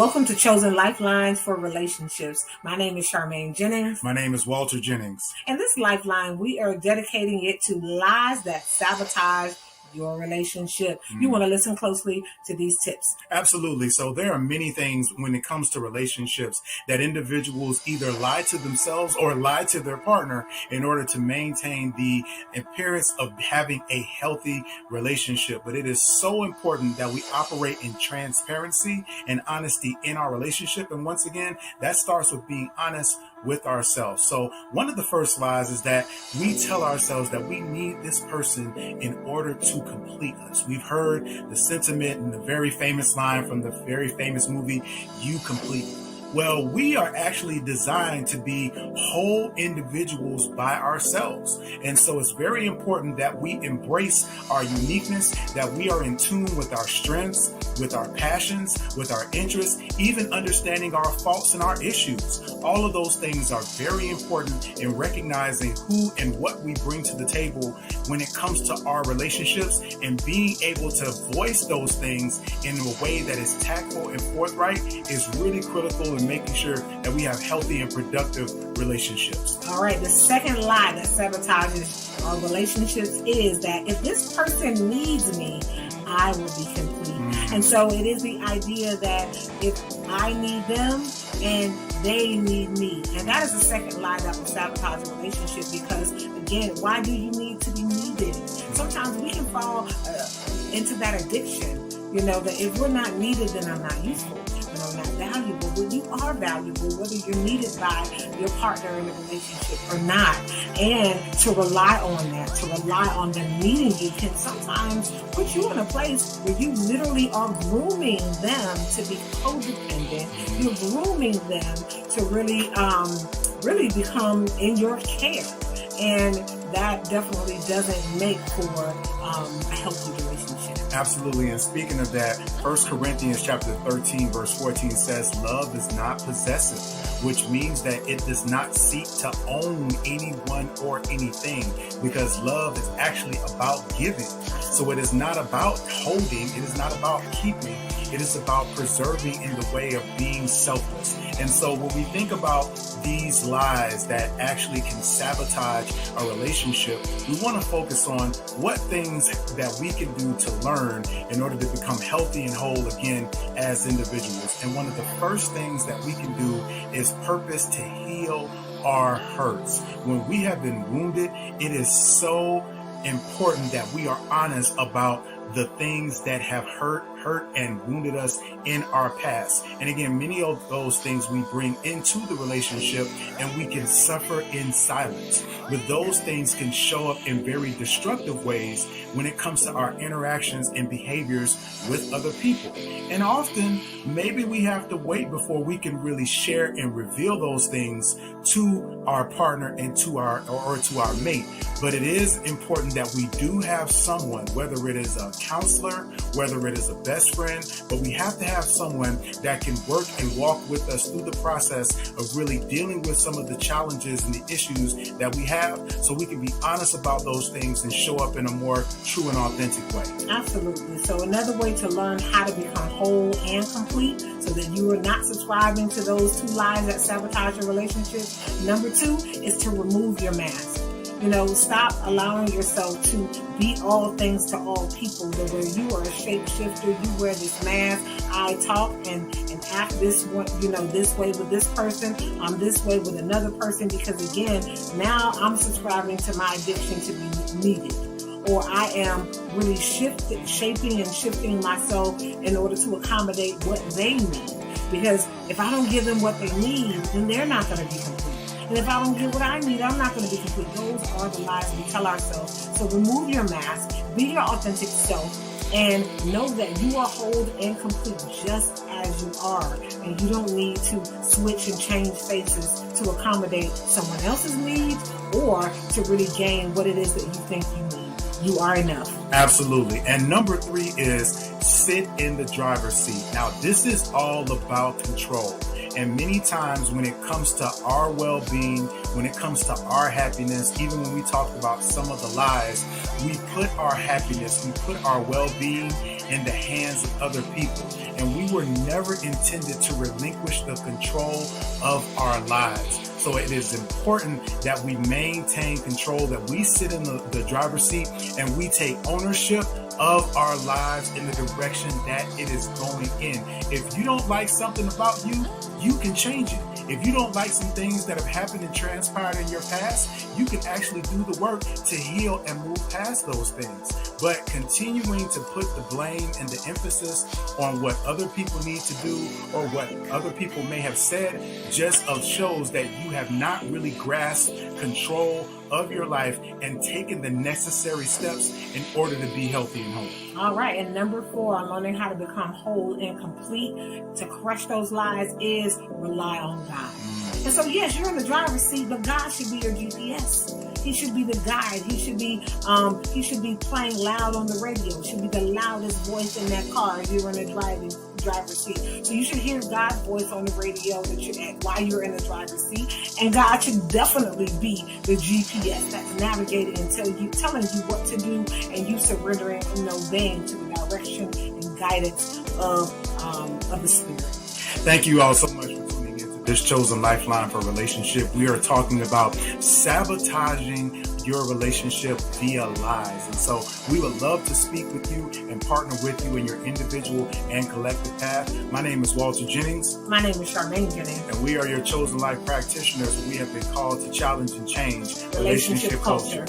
Welcome to Chosen Lifelines for Relationships. My name is Charmaine Jennings. My name is Walter Jennings. And this lifeline, we are dedicating it to lies that sabotage your relationship. You want to listen closely to these tips. Absolutely. So there are many things when it comes to relationships that individuals either lie to themselves or lie to their partner in order to maintain the appearance of having a healthy relationship. But it is so important that we operate in transparency and honesty in our relationship. And once again, that starts with being honest with ourselves. So one of the first lies is that we tell ourselves that we need this person in order to complete us. We've heard the sentiment and the very famous line from the very famous movie, "You complete me." Well, we are actually designed to be whole individuals by ourselves. And so it's very important that we embrace our uniqueness, that we are in tune with our strengths, with our passions, with our interests, even understanding our faults and our issues. All of those things are very important in recognizing who and what we bring to the table when it comes to our relationships, and being able to voice those things in a way that is tactful and forthright is really critical in making sure that we have healthy and productive relationships. All right, the second lie that sabotages our relationships is that if this person needs me, I will be complete. And so it is the idea that if I need them and they need me. And that is the second lie that will sabotage a relationship, because again, why do you need to be needed? Sometimes we can fall into that addiction, that if we're not needed, then I'm not useful. I'm not valuable. But you are valuable, whether you're needed by your partner in a relationship or not. And to rely on that, to rely on them needing you, can sometimes put you in a place where you literally are grooming them to be codependent. You're grooming them to really become in your care. And that definitely doesn't make for a healthy relationship. Absolutely. And speaking of that, 1 Corinthians chapter 13, verse 14 says, love is not possessive, which means that it does not seek to own anyone or anything, because love is actually about giving. So it is not about holding. It is not about keeping. It is about preserving in the way of being selfless. And so when we think about these lies that actually can sabotage a relationship, we want to focus on what things that we can do to learn in order to become healthy and whole again as individuals. And one of the first things that we can do is purpose to heal our hurts. When we have been wounded, it is so important that we are honest about the things that have hurt and wounded us in our past. And again, many of those things we bring into the relationship, and we can suffer in silence. But those things can show up in very destructive ways when it comes to our interactions and behaviors with other people. And often, maybe we have to wait before we can really share and reveal those things to our partner and to our mate. But it is important that we do have someone, whether it is a counselor, whether it is a best friend, but we have to have someone that can work and walk with us through the process of really dealing with some of the challenges and the issues that we have, so we can be honest about those things and show up in a more true and authentic way. Absolutely. So another way to learn how to become whole and complete, so that you are not subscribing to those two lies that sabotage your relationship. Number 2 is to remove your mask. Stop allowing yourself to be all things to all people, where you are a shapeshifter. You wear this mask. I talk and act this one, this way with this person. I'm this way with another person, because again, now I'm subscribing to my addiction to be needed. Or I am really shaping and shifting myself in order to accommodate what they need. Because if I don't give them what they need, then they're not going to be complete. And if I don't get what I need, I'm not going to be complete. Those are the lies we tell ourselves. So remove your mask, be your authentic self, and know that you are whole and complete just as you are. And you don't need to switch and change faces to accommodate someone else's needs, or to really gain what it is that you think you need. You are enough. Absolutely. And number 3 is sit in the driver's seat. Now, this is all about control. And many times when it comes to our well-being, when it comes to our happiness, even when we talk about some of the lies, we put our happiness, we put our well-being in the hands of other people. And we were never intended to relinquish the control of our lives. So it is important that we maintain control, that we sit in the driver's seat and we take ownership of our lives in the direction that it is going in. If you don't like something about you, you can change it. If you don't like some things that have happened and transpired in your past, you can actually do the work to heal and move past those things. But continuing to put the blame and the emphasis on what other people need to do or what other people may have said just shows that you have not really grasped control of your life and taken the necessary steps in order to be healthy and whole. All right. And number 4 on learning how to become whole and complete to crush those lies is rely on God. And so, yes, you're in the driver's seat, but God should be your GPS. He should be the guide. He should be playing loud on the radio. Should be the loudest voice in that car if you're in the driver's seat. So you should hear God's voice on the radio while you're in the driver's seat. And God should definitely be the GPS that's navigating and telling you what to do, and you surrendering and obeying to the direction and guidance of the Spirit. Thank you all so much for tuning into this Chosen Lifeline for Relationship. We are talking about sabotaging your relationship via lies. And so we would love to speak with you and partner with you in your individual and collective path. My name is Walter Jennings. My name is Charmaine Jennings. And we are your chosen life practitioners. We have been called to challenge and change relationship culture.